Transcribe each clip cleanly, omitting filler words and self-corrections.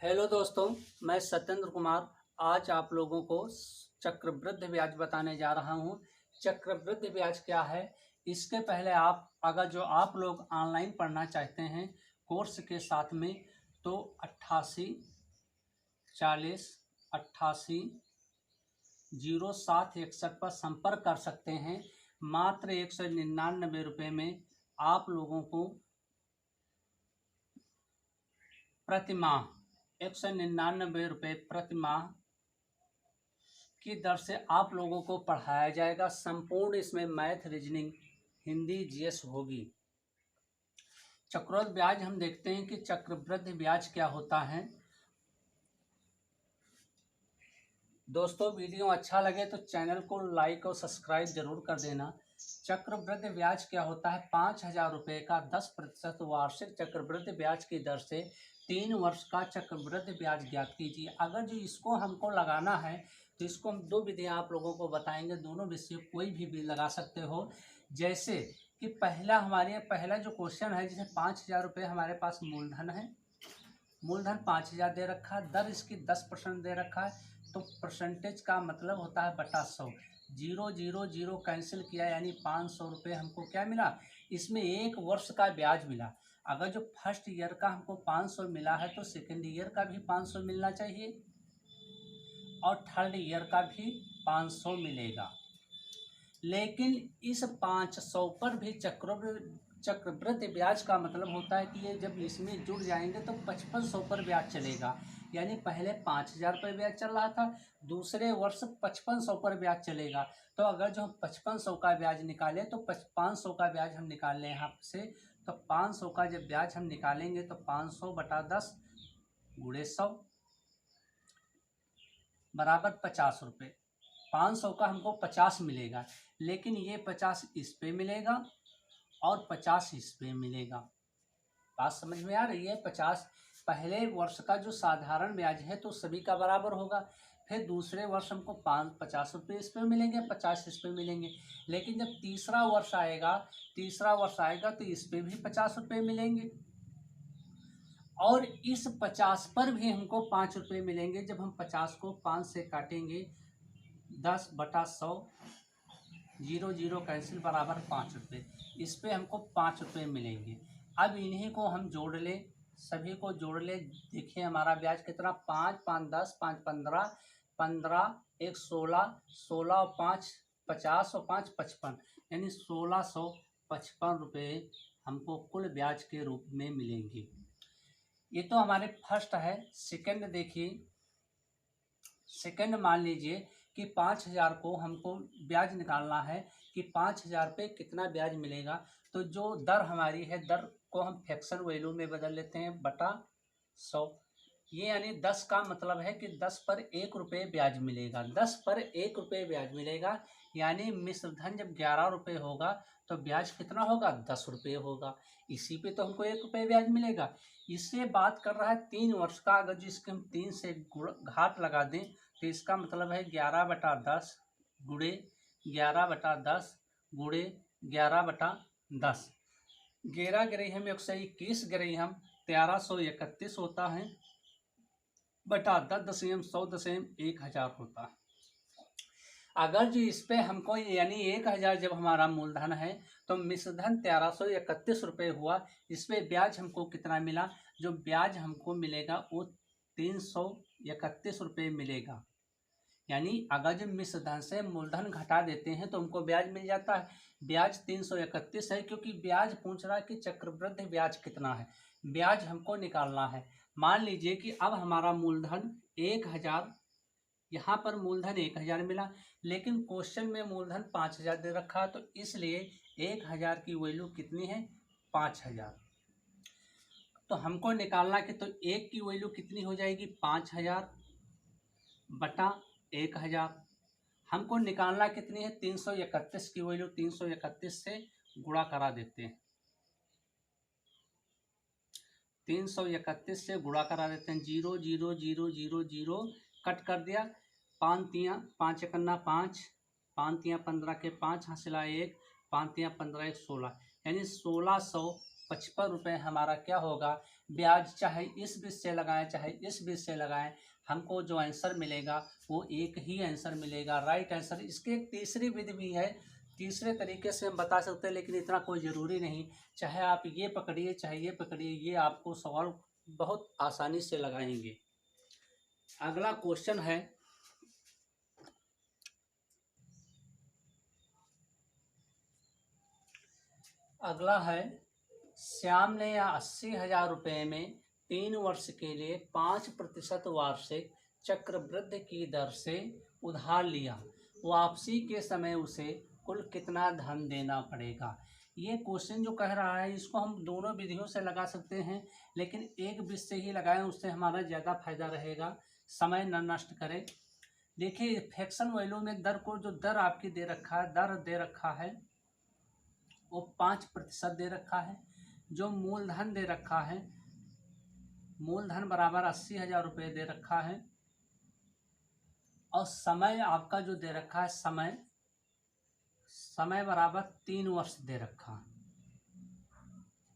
Hello दोस्तों, मैं सत्येंद्र कुमार आज आप लोगों को चक्रवृद्धि ब्याज बताने जा रहा हूं। चक्रवृद्धि ब्याज क्या है? इसके पहले आप लोग ऑनलाइन पढ़ना चाहते हैं कोर्स के साथ में, तो 88 40 88 0761 पर संपर्क कर सकते हैं। मात्र 199 रुपये में आप लोगों को प्रतिमाह 199 रुपये प्रति माह की दर से आप लोगों को पढ़ाया जाएगा। संपूर्ण इसमें मैथ, रीजनिंग, हिंदी, जीएस होगी। चक्रवृद्धि ब्याज हम देखते हैं कि चक्रवृद्धि ब्याज क्या होता है। दोस्तों, वीडियो अच्छा लगे तो चैनल को लाइक और सब्सक्राइब जरूर कर देना। चक्रवृद्धि ब्याज क्या होता है? 5,000 रुपये का 10% वार्षिक चक्रवृद्धि ब्याज की दर से 3 वर्ष का चक्रवृद्धि ब्याज ज्ञात कीजिए। अगर जो इसको हमको लगाना है तो इसको हम दो विधियां आप लोगों को बताएंगे। दोनों विधि कोई भी लगा सकते हो। जैसे कि पहला जो क्वेश्चन है, जैसे 5,000 रुपये हमारे पास मूलधन है, मूलधन 5,000 दे रखा है, दर इसकी 10% दे रखा है, तो परसेंटेज का मतलब होता है बटा 100। 0 0 0 कैंसिल किया, यानी 500 रुपये हमको क्या मिला? इसमें 1 वर्ष का ब्याज मिला। अगर जो फर्स्ट ईयर का हमको 500 मिला है तो सेकेंड ईयर का भी 500 मिलना चाहिए और थर्ड ईयर का भी 500 मिलेगा। लेकिन इस 500 पर भी चक्रवृद्धि ब्याज का मतलब होता है कि ये जब इसमें जुड़ जाएंगे तो 5500 पर ब्याज चलेगा। यानी पहले 5,000 पर ब्याज चल रहा था, दूसरे वर्ष 5500 पर ब्याज चलेगा। तो अगर जो हम 5500 का ब्याज निकालें तो 500 का ब्याज हम निकाल लें यहाँ से, तो 500 का जब ब्याज हम निकालेंगे तो 500 बटा 10 गुणे 100 बराबर 50 रुपये। 500 का हमको 50 मिलेगा, लेकिन ये 50 इस पे मिलेगा और 50 इस पे मिलेगा। बात समझ में आ रही है? 50 पहले वर्ष का जो साधारण ब्याज है तो सभी का बराबर होगा। फिर दूसरे वर्ष हमको 50 रुपये इस पे मिलेंगे, 50 इस पे मिलेंगे। लेकिन जब तीसरा वर्ष आएगा तो इस पे भी 50 रुपये मिलेंगे और इस 50 पर भी हमको 5 रुपये मिलेंगे। जब हम 50 को 5 से काटेंगे, 10 बटा 100 0 0 कैंसिल बराबर 5 रुपये, इस पे हमको 5 रुपये मिलेंगे। अब इन्हीं को हम जोड़ ले, सभी को जोड़ ले। देखिए हमारा ब्याज कितना? 5 5 10 5 15 15 1 16 16 और 5 50 और 5 55, यानी 1655 रुपये हमको कुल ब्याज के रूप में मिलेंगे। ये तो हमारे फर्स्ट है। सेकंड देखिए, सेकंड मान लीजिए कि 5,000 को हमको ब्याज निकालना है कि 5,000 पे कितना ब्याज मिलेगा। तो जो दर हमारी है, दर को हम फ्रैक्शन वैल्यू में बदल लेते हैं बटा 100। ये यानी 10 का मतलब है कि 10 पर 1 रुपये ब्याज मिलेगा। 10 पर 1 रुपये ब्याज मिलेगा, यानी मिश्र धन जब 11 रुपये होगा तो ब्याज कितना होगा? 10 रुपये होगा। इसी पे तो हमको 1 रुपये ब्याज मिलेगा। इससे बात कर रहा है 3 वर्ष का। अगर जिसके हम 3 से घात लगा दें तो इसका मतलब है 11 बटा 10 गुणे 11 बटा 10 गुणे 11 बटा 10। 11 गिरई हम 121 गिरई हम 1331 होता है बटा 10,100,1000 होता है। अगर जो इस पे हमको यानी 1,000 जब हमारा मूलधन है तो मिश्रधन 1331 रुपये हुआ। इस पे ब्याज हमको कितना मिला? जो ब्याज हमको मिलेगा वो 331 रुपये मिलेगा। यानी अगर जब मिश्रधन से मूलधन घटा देते हैं तो हमको ब्याज मिल जाता है। ब्याज 331 है, क्योंकि ब्याज पूछ रहा है कि चक्रवृद्धि ब्याज कितना है। ब्याज हमको निकालना है। मान लीजिए कि अब हमारा मूलधन 1,000, यहाँ पर मूलधन 1,000 मिला, लेकिन क्वेश्चन में मूलधन 5,000 दे रखा है, तो इसलिए 1,000 की वैल्यू कितनी है? 5,000। तो हमको निकालना कि तो 1 की वैल्यू कितनी हो जाएगी? 5,000 बटा 1,000। हमको निकालना कितनी है? 331 की वैल्यू। 331 से गुणा करा देते हैं, 331 से गुणा करा देते हैं। 0 0 0 0 0 कट कर दिया। 5 एकन्ना 5, 5 15 के 5 हासिला 1, 5 15 1 16, यानी 1600 ₹55 हमारा क्या होगा ब्याज। चाहे इस बीच से लगाएं चाहे इस बीच से लगाएं, हमको जो आंसर मिलेगा वो एक ही आंसर मिलेगा, राइट आंसर। इसकी एक तीसरी विधि भी है, तीसरे तरीके से हम बता सकते हैं, लेकिन इतना कोई ज़रूरी नहीं। चाहे आप ये पकड़िए चाहे ये पकड़िए, ये आपको सवाल बहुत आसानी से लगाएंगे। अगला क्वेश्चन है, अगला है श्याम ने 80,000 रुपये में 3 वर्ष के लिए 5% वार्षिक चक्रवृद्धि की दर से उधार लिया। वापसी के समय उसे कुल कितना धन देना पड़ेगा। ये क्वेश्चन जो कह रहा है इसको हम दोनों विधियों से लगा सकते हैं, लेकिन एक विधि से ही लगाएं, उससे हमारा ज़्यादा फायदा रहेगा, समय न नष्ट करें। देखिए फ्रैक्शन वैल्यू में दर को, जो दर आपकी दे रखा है, दर दे रखा है वो 5% दे रखा है। जो मूलधन दे रखा है, मूलधन बराबर 80,000 रुपये दे रखा है, और समय आपका जो दे रखा है, समय बराबर 3 वर्ष दे रखा है,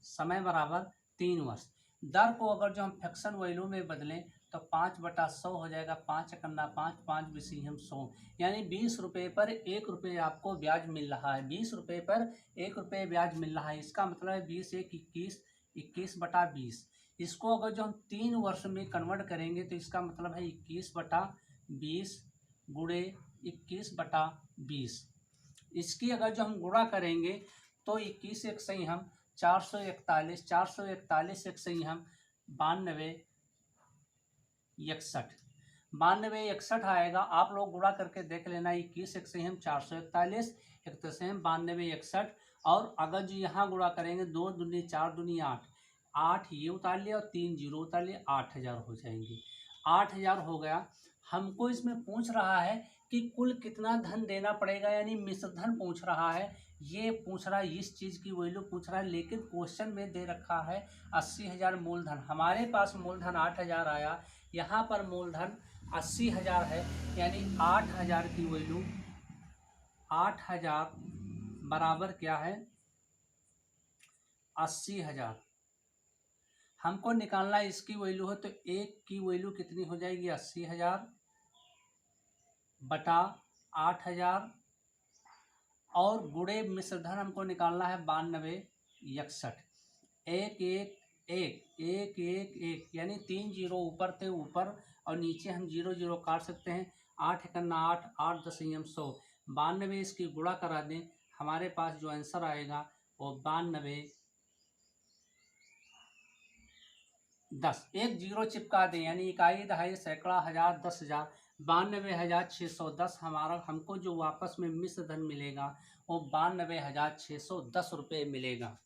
समय बराबर 3 वर्ष। दर को अगर जो हम फ्रैक्शन वैल्यू में बदलें तो 5/100 हो जाएगा, 5×5 5 विसियम 100, यानी 20 रुपये पर 1 रुपये आपको ब्याज मिल रहा है। 20 रुपये पर 1 रुपये ब्याज मिल रहा है, इसका मतलब है 20 1 21, 21/20। इसको अगर जो हम 3 वर्ष में कन्वर्ट करेंगे तो इसका मतलब है 21/20 गुणे 21/20। इसकी अगर जो हम गुणा करेंगे तो 21 एक सही हम 441, 441 एक सही हम 9261 आएगा। आप लोग गुणा करके देख लेना, 21 एक सही हम 441, एक से हम 9261, और अगर जो यहाँ गुणा करेंगे 2 दूनी 4 दूनी 8, 8 ये उतार लिया और 3 जीरो उतार लिया, 8,000 हो जाएंगे। 8,000 हो गया। हमको इसमें पूछ रहा है कि कुल कितना धन देना पड़ेगा, यानी मिश्र धन पूछ रहा है, ये पूछ रहा है, इस चीज़ की वैल्यू पूछ रहा है। लेकिन क्वेश्चन में दे रखा है 80,000 मूलधन, हमारे पास मूलधन 8,000 आया, यहाँ पर मूलधन 80,000 है, यानी 8,000 की वैल्यू, 8,000 बराबर क्या है 80,000। हमको निकालना इसकी वैल्यू है, तो एक की वैल्यू कितनी हो जाएगी 80,000 बटा 8,000, और गुणे मिश्रधन हमको निकालना है 9261। एक एक एक एक एक एक, यानी 3 जीरो ऊपर थे ऊपर, और नीचे हम 0 0 काट सकते हैं। 8 एकन्ना 8, 8 दशमलव 100, 92 इसकी गुणा करा दें, हमारे पास जो आंसर आएगा वो 92 10, एक जीरो चिपका दें, यानी इकाई दहाई सैकड़ा हजार 10,000, 92,610 हमारा, हमको जो वापस में मिश्र धन मिलेगा वो 92,610 रुपये मिलेगा।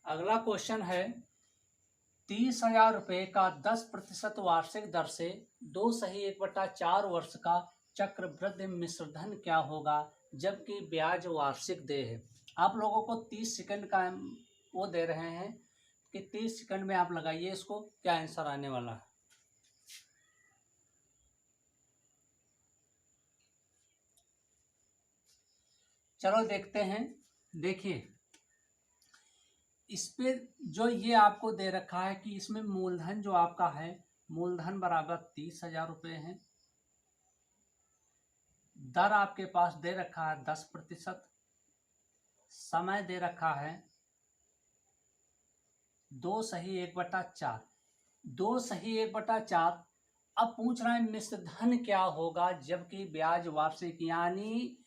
अगला क्वेश्चन है, 30,000 रुपये का 10% वार्षिक दर से 2 सही 1/4 वर्ष का चक्रवृद्धि मिश्रधन क्या होगा जबकि ब्याज वार्षिक देय है। आप लोगों को 30 सेकंड का वो दे रहे हैं कि 30 सेकंड में आप लगाइए इसको, क्या आंसर आने वाला है। चलो देखते हैं। देखिए इस पे जो ये आपको दे रखा है कि इसमें मूलधन जो आपका है, मूलधन बराबर 30,000 रुपये है, दर आपके पास दे रखा है 10%, समय दे रखा है 2 सही 1/4, 2 सही 1/4। अब पूछ रहा है मिश्र धन क्या होगा जबकि ब्याज वार्षिक, यानी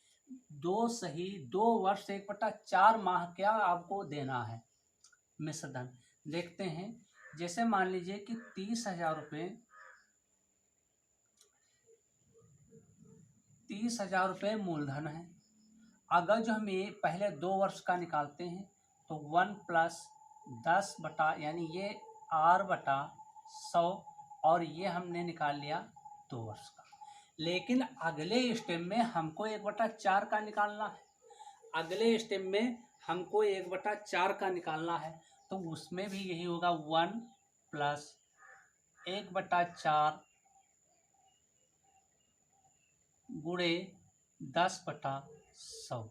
2 सही 2 वर्ष 1/4 माह क्या आपको देना है मिश्र धन। देखते हैं, जैसे मान लीजिए कि 30,000 रुपये, 30,000 रुपये मूलधन है। अगर जो हम ये पहले 2 वर्ष का निकालते हैं तो 1 + 10 बटा, यानी ये r/100, और ये हमने निकाल लिया 2 वर्ष का। लेकिन अगले स्टेप में हमको 1/4 का निकालना है। अगले स्टेप में हमको 1/4 का निकालना है, तो उसमें भी यही होगा 1 प्लस 1/4 गुणे 10/100,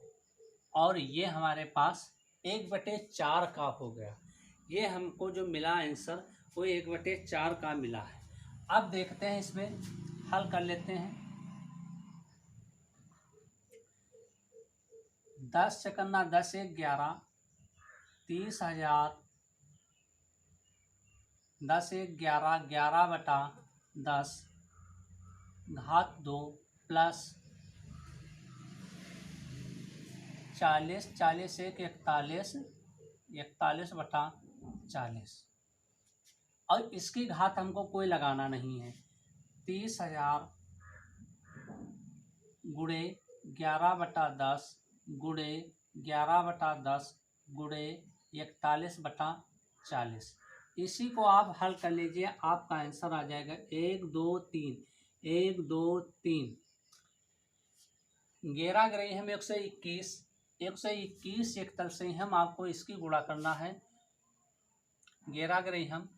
और ये हमारे पास 1/4 का हो गया। ये हमको जो मिला आंसर वो 1/4 का मिला है। अब देखते हैं, इसमें हल कर लेते हैं। 10 चकन्ना 10 1 11, 30,000, 10 1 11, 11/10 घात 2 प्लस 40, 40 1 41, 41/40, और इसकी घात हमको कोई लगाना नहीं है। 30,000 गुणे 11/10 गुणे 11/10 गुणे 41/40। इसी को आप हल कर लीजिए, आपका आंसर आ जाएगा 1 2 3, 1 2 3। 11 ग्रही हम 121, 121 एक तल से हम आपको इसकी गुणा करना है। 11 ग्रही हम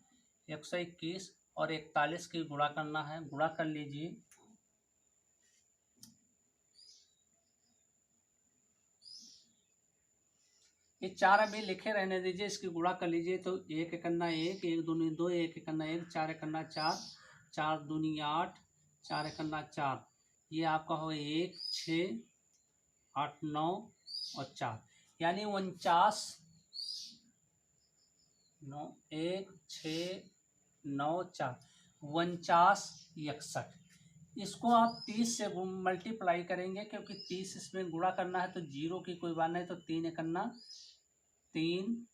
121 और 41 की गुणा करना है, गुणा कर लीजिए। ये 4 अभी लिखे रहने दीजिए, इसकी गुणा कर लीजिए। तो 1 एकन्ना 1, 1 दूनी 2, 1 एकन्ना 1, 4 एकन्ना 4, 4 दूनी 8, 4 एकन्ना 4। ये आपका हो 1 6 8 9 और 4, यानी 49 9 1 6 9 4 49 61। इसको आप 30 से मल्टीप्लाई करेंगे, क्योंकि 30 इसमें गुणा करना है, तो जीरो की कोई बात नहीं। तो 3 एकन्ना 3,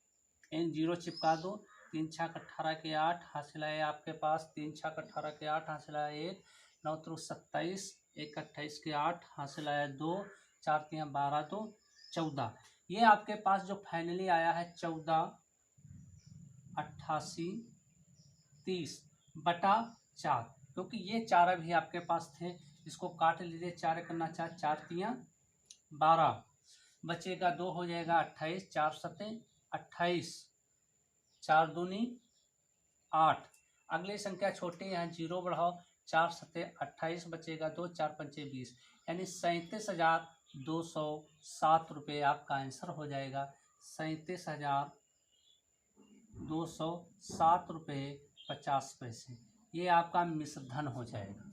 इन जीरो चिपका दो। 3 छक 18 के 8 हासिल है आपके पास। 3 छक 18 के 8 हासिल है 1, 9 त्रिक 27, 1 28 के 8 हासिल है 2, 4 3 12 2 14। ये आपके पास जो फाइनली आया है 14 88 30/4, क्योंकि ये 4 अभी आपके पास थे। इसको काट लीजिए। 4 एकन्ना 4, 4 3 12, बचेगा 2 हो जाएगा 28, 4 7 28, 4 दूनी 8। अगली संख्या छोटी, यहाँ जीरो बढ़ाओ। 4 7 28, बचेगा 2, 4 पंचे 20, यानी 37,207 रुपये आपका आंसर हो जाएगा। 37,207 रुपये 50 पैसे, ये आपका मिश्र धन हो जाएगा।